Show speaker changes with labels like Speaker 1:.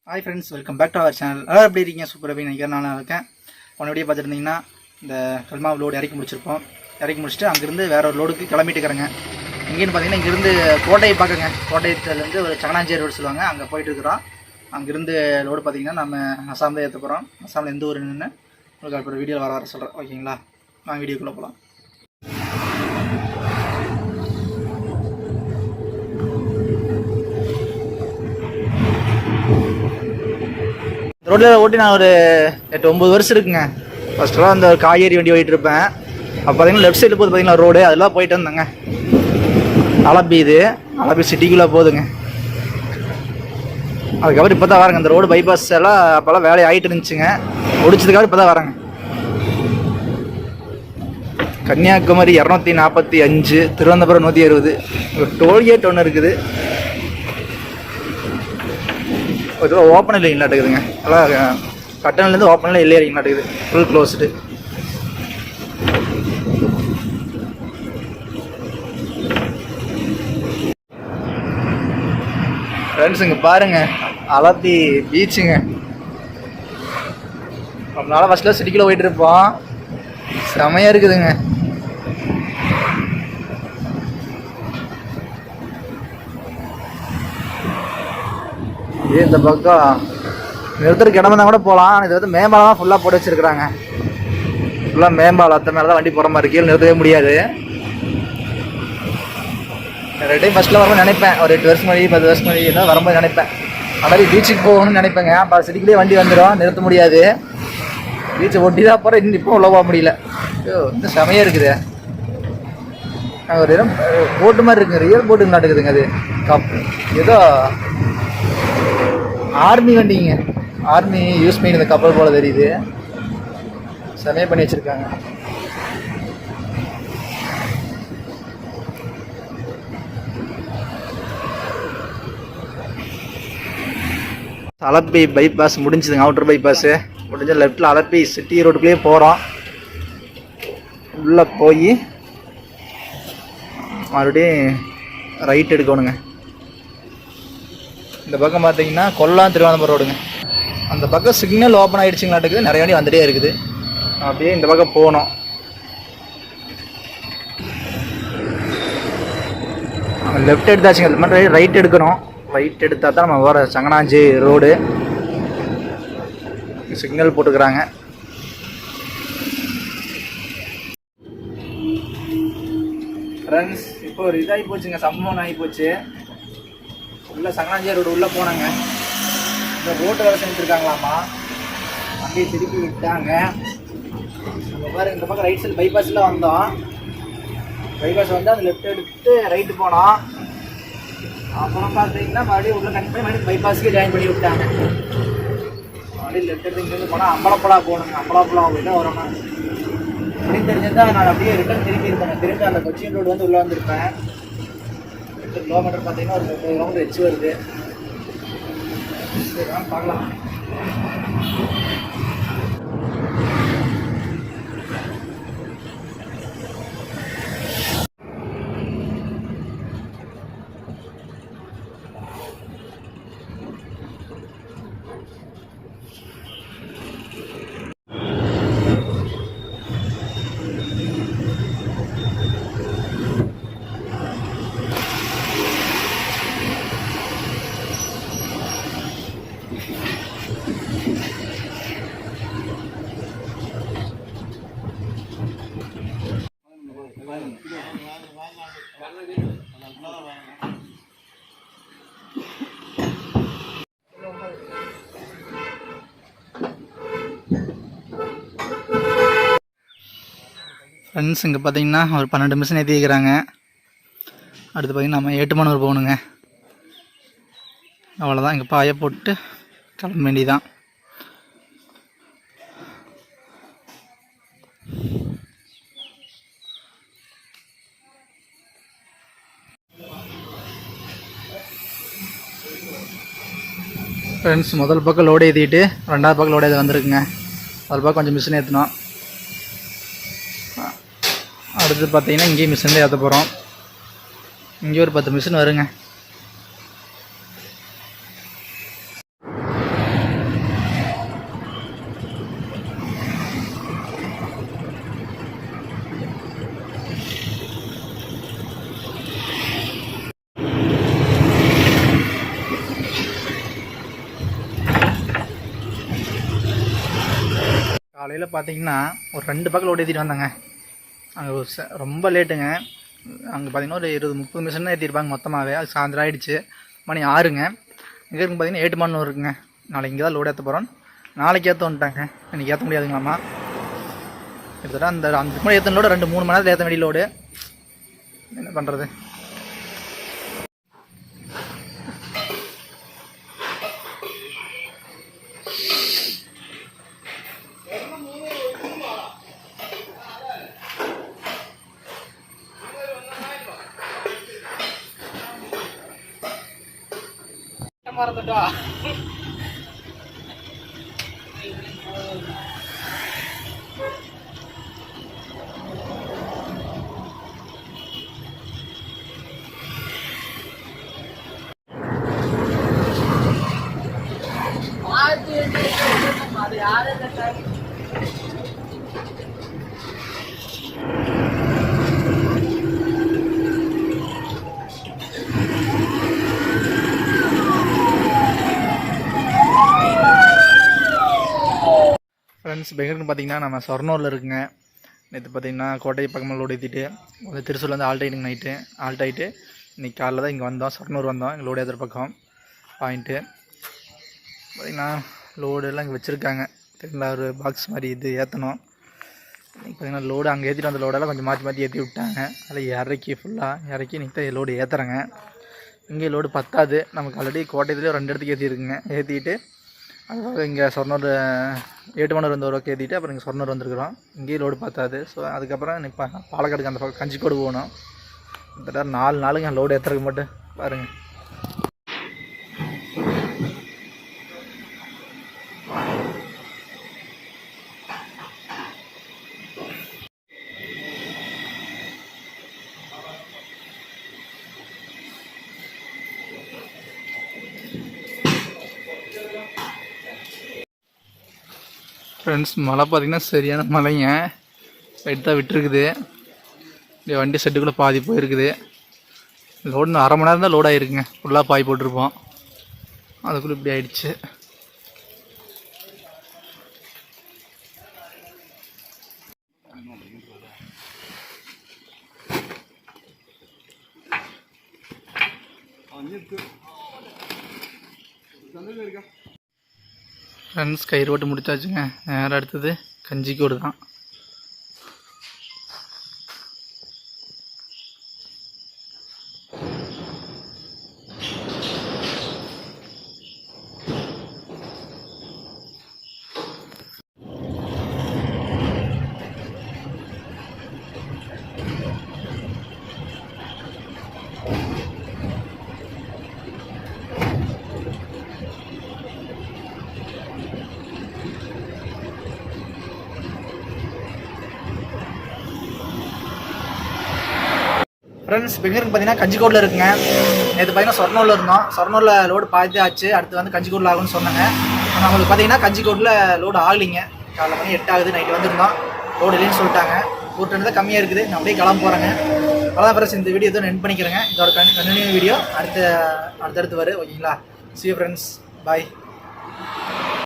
Speaker 1: Hi friends, welcome back to our channel. அதாவது எப்படி இருக்கீங்க? சூப்பர் அப்படி நினைக்கிறேன். நான் இருக்கேன். போன வீடியோ பார்த்துருந்தீங்கன்னா இந்த கல்மாவு லோடு இறக்கி முடிச்சிருப்போம். இறக்கி முடிச்சுட்டு அங்கேருந்து வேற ஒரு லோடுக்கு கிளம்பிட்டு இருக்கிறேங்க. இங்கேன்னு பார்த்தீங்கன்னா இங்கேருந்து கோட்டையை பார்க்குங்க. கோட்டையத்துலேருந்து ஒரு சங்கனாஞ்சேரி ரோடு சொல்லுவாங்க, அங்கே போயிட்டு இருக்கிறோம். அங்கேருந்து லோடு பார்த்தீங்கன்னா நம்ம அசாம் தான் ஏற்ற போகிறோம். அசாமில் எந்த ஊர் நின்று உங்களுக்கு அப்புறம் வீடியோ வர சொல்கிறேன். ஓகேங்களா? நான் வீடியோக்குள்ளே போகலாம். ரோட்டில் ஓட்டி நான் ஒரு 8-9 வருஷம் இருக்குங்க. ஃபஸ்ட்டெல்லாம் அந்த காய்கறி வண்டி ஓட்டிகிட்டு இருப்பேன். அப்போ பார்த்தீங்கன்னா லெஃப்ட் சைடில் போகுது பார்த்தீங்களா ரோடு, அதெல்லாம் போயிட்டு வந்தேங்க. அலப்பி அலப்பி சிட்டிக்குள்ளே போகுதுங்க. அதுக்கப்புறம் இப்போ தான் வரேங்க. இந்த ரோடு பைபாஸ் எல்லாம் அப்போல்லாம் வேலையை ஆகிட்டு இருந்துச்சுங்க. முடிச்சதுக்காக இப்போ தான் வரேங்க. கன்னியாகுமரி 245, திருவனந்தபுரம் 160. ஒரு டோல்கேட் ஒன்று இருக்குது. ஒரு ஓப்பன் இல்லைங்களாட்டுக்குதுங்க. எல்லாம் கட்டணிலேருந்து ஓப்பனில் இல்லையே இருக்கீங்களாட்டுக்குது. Full closed. ஃப்ரெண்ட்ஸ் இங்கே பாருங்கள், அலப்பி பீச்சுங்க. ரொம்ப நாளாக ஃபஸ்ட்டில் சிட்டிக்குள்ளே போயிட்டு இருப்போம். செமையாக இருக்குதுங்க. இந்த பக்கம் நிறுத்துறதுக்கு இடமா தான் கூட போகலாம். இது வந்து மேம்பாலம் தான் ஃபுல்லாக போட்டு வச்சுருக்குறாங்க. ஃபுல்லாக மேம்பாலம் அத்த மேலே தான் வண்டி போகிற மாதிரி இருக்கு. நிறுத்தவே முடியாது. ரெண்டு டைம் ஃபஸ்ட்டில் வரும்போது நினைப்பேன், ஒரு 8 வருஷம் முன்னாடி 10 வருஷம் முன்னாடி தான் வரும்போது நினைப்பேன். ஆனால் பீச்சுக்கு போகணும்னு நினைப்பேங்க. அப்போ சிட்டிக்குள்ளேயே வண்டி வந்துடும், நிறுத்த முடியாது. பீச்சை ஒட்டி தான் போகிறேன். இன்னும் இப்போ உள்ள போக முடியல. இன்னும் செமையாக இருக்குது. ஒரு இடம் போட்டு மாதிரி இருக்குங்க, ரியல் போட்டுங்க நாட்டுக்குதுங்க. அது ஏதோ ஆர்மி வண்டிங்க, ஆர்மி யூஸ் பண்ணி இந்த கப்பல் போல தெரியுது. செமையாக பண்ணி வச்சுருக்காங்க. அலப்பி பைபாஸ் முடிஞ்சுதுங்க. அவுட்டர் பைபாஸு முடிஞ்ச லெஃப்டில் அலப்பி சிட்டி ரோடுக்குள்ளேயே போகிறோம். உள்ளே போய் மறுபடியும் ரைட் எடுக்கணுங்க. இந்த பக்கம் பார்த்தீங்கன்னா கொல்லாம் திருவனந்தபுரம் ரோடுங்க. அந்த பக்கம் சிக்னல் ஓப்பன் ஆகிடுச்சிங்களாட்டுக்குது. நிறைய வண்டி வந்துட்டே இருக்குது. அப்படியே இந்த பக்கம் போகணும். லெஃப்ட் எடுத்தாச்சுங்க. அது மட்டும் ரைட் எடுக்கணும். ரைட் எடுத்தால் தான் நம்ம வர சங்கனாஞ்சி ரோடு. சிக்னல் போட்டுக்கிறாங்க. ஃப்ரெண்ட்ஸ் இப்போ ஒரு இதாகி போச்சுங்க, சம்பவம் ஆகி போச்சு. உள்ள சங்கனாஞ்சி ரோடு உள்ளே போனாங்க. இந்த ரோட்டு வேலை செஞ்சுருக்காங்களாமா, அப்படியே திருப்பி விட்டாங்க. நம்ம பாரு இந்த பக்கம் ரைட் சைடு பைபாஸில் வந்தோம். பைபாஸ் வந்து அந்த லெஃப்ட் எடுத்து ரைட்டு போனோம். அப்புறம் பார்த்தீங்கன்னா மறுபடியும் உள்ள கட் பண்ணி மறுபடியும் பைபாஸ்க்கே ஜாயின் பண்ணி விட்டாங்க. மறுபடியும் லெஃப்ட் எடுத்து இங்கேருந்து போனால் அம்பலப்பழா போகணுங்க. அம்பலப்பழா போய்ட்டு வரணும். அப்படின்னு தெரிஞ்சிருந்தால் நான் அப்படியே ரிட்டர்ன் திருப்பி இருப்பேன். திரும்பி அந்த கொச்சின் ரோடு வந்து உள்ளே வந்திருப்பேன். 8 கிலோமீட்டர் பார்த்தீங்கன்னா ஒரு 30 கிலோமீட்டர் வச்சு வருது. சரி பார்க்கலாம். ஃப்ரெண்ட்ஸ் இங்கே பார்த்தீங்கன்னா ஒரு 12 மிஷின் ஏற்றி வைக்கிறாங்க. அடுத்து பார்த்தீங்கன்னா நம்ம ஏட்டுமானூர் போகணுங்க. அவ்வளோதான். இங்கே பாய போட்டு கிளம்ப வேண்டியதான். ஃப்ரெண்ட்ஸ் முதல் பக்கம் லோடு ஏற்றிட்டு 2வது பக்கம் லோடு ஏற்றி வந்துருக்குங்க. முதல் பக்கம் கொஞ்சம் மிஷின் ஏற்றினோம். அடுத்து பார்த்தீங்கன்னா இங்கேயும் மிஷின் தான் ஏற்ற போகிறோம். இங்கே ஒரு 10 மிஷின் வருங்க. காலையில் பார்த்தீங்கன்னா ஒரு 2 பக்கம் லோடு ஏற்றிட்டு வந்தாங்க. அங்கே ரொம்ப லேட்டுங்க. அங்கே பார்த்தீங்கன்னா ஒரு 20-30 மிஷின் ஏற்றிருப்பாங்க மொத்தமாகவே. அது சாயந்தரம் ஆகிடுச்சு. மணி 6ங்க. இங்கே இருக்கு பார்த்தீங்கன்னா 8 மணி இருக்குங்க. நாளைக்கு இங்கே தான் லோடு ஏற்ற போகிறோம். நாளைக்கு ஏற்ற வந்துட்டாங்க. இன்றைக்கி ஏற்ற முடியாதுங்களாம்மா. கிட்டத்தட்ட அந்த கூட ஏற்ற லோடு 2-3 மணி நேரத்தில் ஏற்ற வேண்டிய லோடு. என்ன பண்ணுறது? மறந்துட்டா அது யாரு ஃப்ரெண்ட்ஸ், பெங்களூர்னு பார்த்தீங்கன்னா நம்ம சொர்ணூரில் இருக்குங்க. நேற்று பார்த்தீங்கன்னா கோட்டை பக்கமாக லோடு ஏற்றிட்டு வந்து திருச்சூரில் வந்து ஆல்ட் ஆகிட்டுங்க. ஆல்ட் ஆகிட்டு இன்றைக்கி காலையில் தான் இங்கே வந்தோம். சொர்ணூர் வந்தோம். எங்கள் லோடு ஏற்றுற பக்கம் பாயிண்ட்டு பார்த்திங்கன்னா லோடு எல்லாம் இங்கே வச்சுருக்காங்க. தெரியல, ஒரு பாக்ஸ் மாதிரி இது ஏற்றணும். இன்றைக்கி பார்த்திங்கன்னா லோடு அங்கே ஏற்றிட்டு வந்த லோடெல்லாம் கொஞ்சம் மாற்றி ஏற்றி விட்டாங்க. அதில் இறக்கி ஃபுல்லாக இறக்கி இன்றைக்கி தான் லோடு ஏற்றுறேங்க. இங்கே லோடு பத்தாது. நமக்கு ஆல்ரெடி கோட்டையிலே 2 இடத்துக்கு ஏற்றிருக்குங்க. ஏற்றிட்டு அதுக்காக இங்கே சொர்ணூர் 8 மணி வந்து ஒரு ஏற்றிட்டு அப்புறம் இங்கே சொர்ணூர் வந்துருக்குறோம். இங்கேயும் லோடு பார்த்தாது. ஸோ அதுக்கப்புறம் இப்போ பாலக்காடுக்கு அந்த பக்கம் கஞ்சிக்கோடு போகணும். கிட்டத்தட்ட 4 நாளுங்க லோடு ஏற்றுறதுக்கு மட்டும் பாருங்கள். ஃப்ரெண்ட்ஸ், மழை பார்த்திங்கன்னா சரியான மழைங்க. எடுத்தா விட்டுருக்குது. இந்த வண்டி செட்டுக்குள்ளே பாதி போயிருக்குது. லோடு 1/2 மணி நேரம் தான் லோட் ஆகிருக்குங்க. ஃபுல்லாக பாய் போட்டிருப்போம். அதுக்குள்ளே இப்படி ஆயிடுச்சு. ஃப்ரெண்ட்ஸ், கயிறு ஓட்டு முடிச்சாச்சுங்க. நேரம் அடுத்தது கஞ்சிக்கோடு தான். ஃப்ரெண்ட்ஸ், பெங்களூருக்கு பார்த்தீங்கன்னா கஞ்சிக்கோட்டில் இருக்குங்க. நேற்று பார்த்தீங்கன்னா சொர்ணூரில் இருந்தோம். சொர்ணூரில் லோடு பாதி ஆச்சு. அடுத்து வந்து கஞ்சிக்கோட்டில் ஆகும்னு சொன்னாங்க. ஆனால் நம்மளுக்கு பார்த்தீங்கன்னா கஞ்சிக்கோட்டில் லோடு ஆகலிங்க. காலைல மணி 8 ஆகுது. நைட்டு வந்துருந்தோம். லோடு இல்லைன்னு சொல்லிட்டாங்க. ஒரு டன் தான் கம்மியாக இருக்குது. நான் அப்படியே கிளம்ப போகிறேங்க. அதான் ஃப்ரெண்ட்ஸ், இந்த வீடியோ எதுவும் எண்ட் பண்ணிக்கிறேங்க. இதோட கண்டினியூ வீடியோ அடுத்தடுத்து வரும். ஓகேங்களா? see you friends, bye.